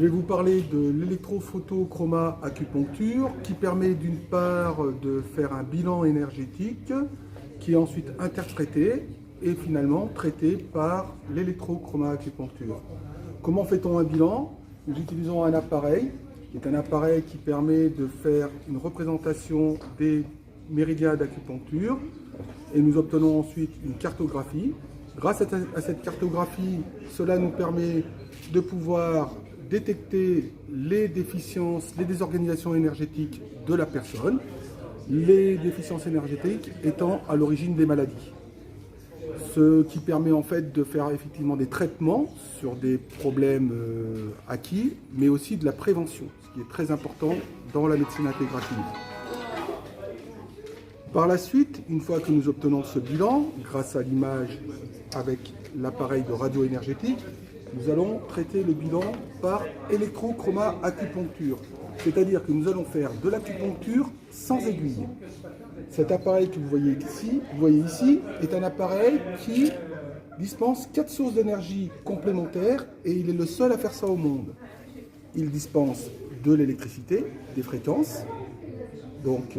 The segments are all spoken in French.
vais vous parler de l'électrophotochromat acupuncture qui permet d'une part de faire un bilan énergétique qui est ensuite interprété et finalement traité par l'électrochromat acupuncture. Comment fait-on un bilan? Nous utilisons un appareil qui est un appareil qui permet de faire une représentation des méridiens d'acupuncture et nous obtenons ensuite une cartographie. Grâce à cette cartographie, cela nous permet de pouvoir détecter les déficiences, les désorganisations énergétiques de la personne, les déficiences énergétiques étant à l'origine des maladies. Ce qui permet en fait de faire effectivement des traitements sur des problèmes acquis, mais aussi de la prévention, ce qui est très important dans la médecine intégrative. Par la suite, une fois que nous obtenons ce bilan, grâce à l'image avec l'appareil de radio énergétique, nous allons traiter le bilan par électrochromat acupuncture. C'est-à-dire que nous allons faire de l'acupuncture sans aiguille. Cet appareil que vous voyez ici est un appareil qui dispense 4 sources d'énergie complémentaires et il est le seul à faire ça au monde. Il dispense de l'électricité, des fréquences, donc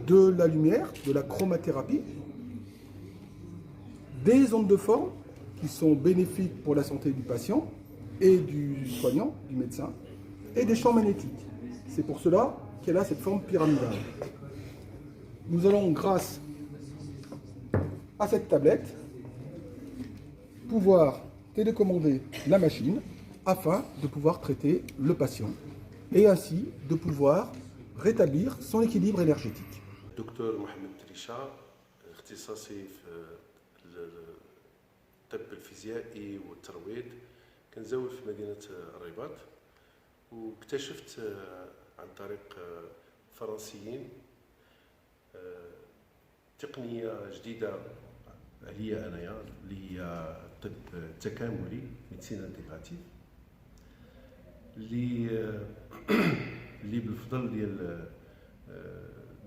de la lumière, de la chromathérapie, des ondes de forme qui sont bénéfiques pour la santé du patient et du soignant, du médecin, et des champs magnétiques. C'est pour cela qu'elle a cette forme pyramidale. Nous allons, grâce à cette tablette, pouvoir télécommander la machine afin de pouvoir traiter le patient et ainsi de pouvoir rétablir son équilibre énergétique. دكتور محمد تريشا اختصاصي في الطب الفيزيائي والترويض، كنزاول في مدينة الرباط، واكتشفت عن طريق فرنسيين تقنية جديدة عليا أنايا اللي هي الطب التكاملي ميديسين انتيغراتيف اللي بالفضل ديال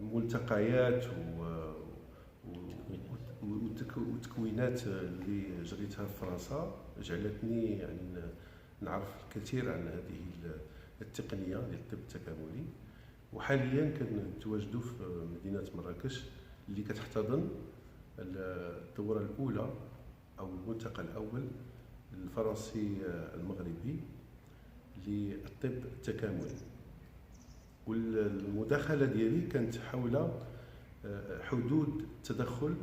الملتقيات والتكوينات اللي جريتها في فرنسا جعلتني يعني نعرف الكثير عن هذه التقنية ديال الطب التكاملي. وحاليا كنتواجدوا في مدينة مراكش اللي كتحتضن الدورة الأولى أو الملتقى الأول الفرنسي المغربي للطب التكاملي. والمداخلة ديالي كانت حول حدود التدخل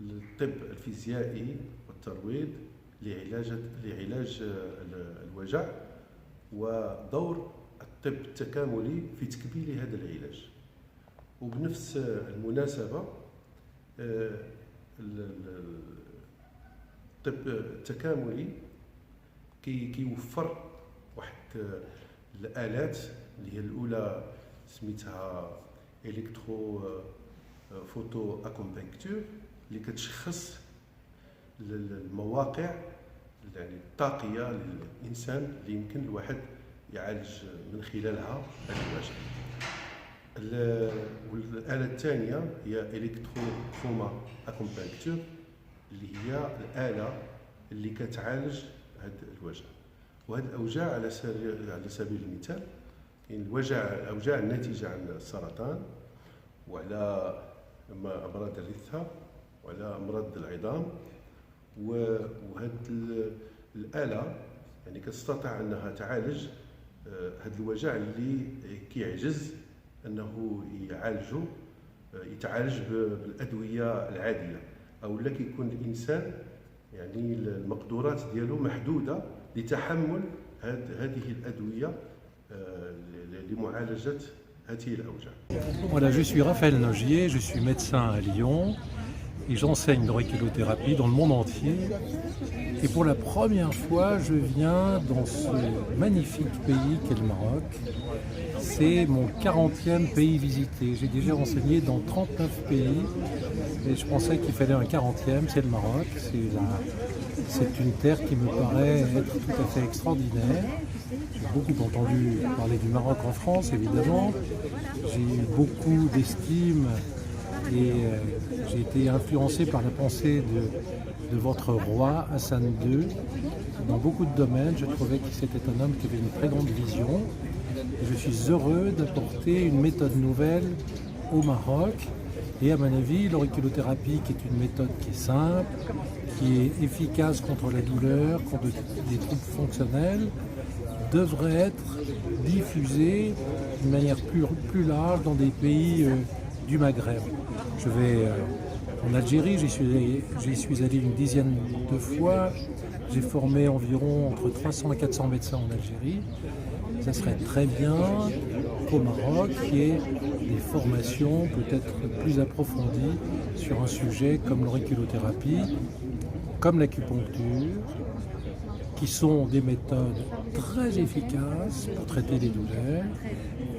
للطب الفيزيائي والترويض لعلاج الوجع ودور الطب التكاملي في تكميل هذا العلاج. وبنفس المناسبة الطب التكاملي كيوفر واحد الآلات اللي هي الأولى سميتها إلكترو فوتو أكومبانكتور اللي كتشخص المواقع يعني الطاقية للإنسان اللي يمكن الواحد يعالج من خلالها الوجع. والآلة الثانية هي إلكتروكروما أكومبانكتور اللي هي الآلة اللي كتعالج هذا الوجع. وهذه الأوجاع على سبيل المثال كاين الأوجاع الناتجة عن السرطان وعلى أمراض الرثة وعلى أمراض العظام. وهذه الآلة يعني كتستطيع أنها تعالج هذا الوجع اللي كيعجز أنه يتعالج بالأدوية العادية أو لا كيكون الإنسان يعني المقدورات ديالو محدودة لتحمل هذه الأدوية لمعالجة هذه الأوجاع. Voilà, je suis Raphaël Nogier, je suis médecin à Lyon et j'enseigne l'auriculothérapie dans le monde entier. Et pour la première fois, je viens dans ce magnifique pays qu'est le Maroc. C'est mon 40e pays visité. J'ai déjà enseigné dans 39 pays et je pensais qu'il fallait un 40e, c'est le Maroc. C'est une terre qui me paraît être tout à fait extraordinaire. J'ai beaucoup entendu parler du Maroc en France, évidemment. J'ai eu beaucoup d'estime et j'ai été influencé par la pensée de votre roi Hassan II. Dans beaucoup de domaines, je trouvais que c'était un homme qui avait une très grande vision. Et je suis heureux d'apporter une méthode nouvelle au Maroc. Et à mon avis, l'auriculothérapie, qui est une méthode qui est simple, qui est efficace contre la douleur, contre des troubles fonctionnels, devrait être diffusée d'une manière plus large dans des pays du Maghreb. Je vais en Algérie, j'y suis allé une dizaine de fois. J'ai formé environ entre 300 et 400 médecins en Algérie. Ça serait très bien qu'au Maroc, il y ait des formations peut-être plus approfondies sur un sujet comme l'auriculothérapie, comme l'acupuncture, qui sont des méthodes très efficaces pour traiter les douleurs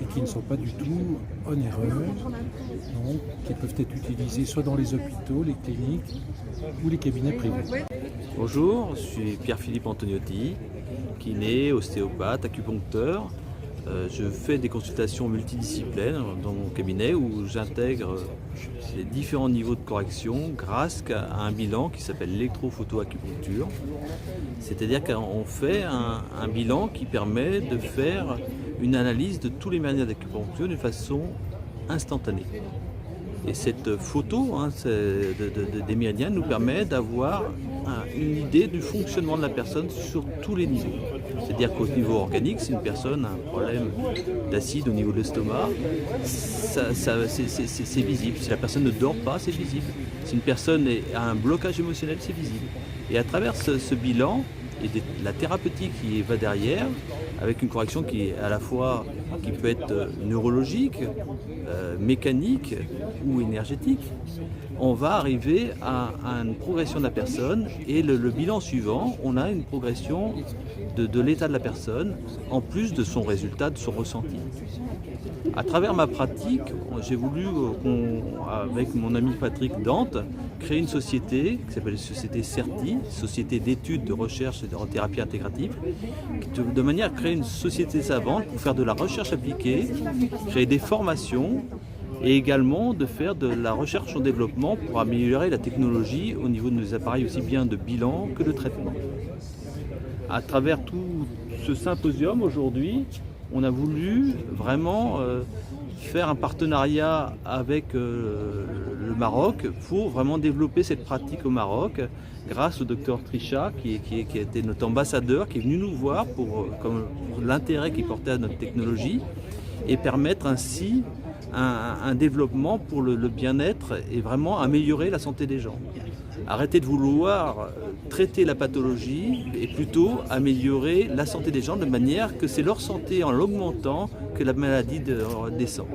et qui ne sont pas du tout onéreuses, donc qui peuvent être utilisées soit dans les hôpitaux, les cliniques ou les cabinets privés. Bonjour, je suis Pierre-Philippe Antoniotti, kiné, ostéopathe, acupuncteur. Je fais des consultations multidisciplinaires dans mon cabinet où j'intègre les différents niveaux de correction grâce à un bilan qui s'appelle l'électrophotoacupuncture. C'est-à-dire qu'on fait un bilan qui permet de faire une analyse de tous les méridiens d'acupuncture d'une façon instantanée. Et cette photo des méridiens nous permet d'avoir une idée du fonctionnement de la personne sur tous les niveaux. C'est-à-dire qu'au niveau organique, si une personne a un problème d'acide au niveau de l'estomac, c'est visible. Si la personne ne dort pas, c'est visible. Si une personne a un blocage émotionnel, c'est visible. Et à travers ce bilan et la thérapeutique qui va derrière, avec une correction qui est à la fois qui peut être neurologique, mécanique ou énergétique, on va arriver à une progression de la personne et le bilan suivant, on a une progression de l'état de la personne en plus de son résultat, de son ressenti. À travers ma pratique, j'ai voulu, avec mon ami Patrick Dante, créer une société qui s'appelle la société CERTI, Société d'études de recherche en thérapie intégrative, de manière à créer une société savante pour faire de la recherche appliquée, créer des formations et également de faire de la recherche en développement pour améliorer la technologie au niveau de nos appareils aussi bien de bilan que de traitement. À travers tout ce symposium aujourd'hui, on a voulu vraiment faire un partenariat avec le Maroc pour vraiment développer cette pratique au Maroc grâce au docteur Trisha qui a été notre ambassadeur, qui est venu nous voir pour l'intérêt qu'il portait à notre technologie et permettre ainsi un développement pour le bien-être et vraiment améliorer la santé des gens. Arrêter de vouloir traiter la pathologie et plutôt améliorer la santé des gens de manière que c'est leur santé en l'augmentant que la maladie descend.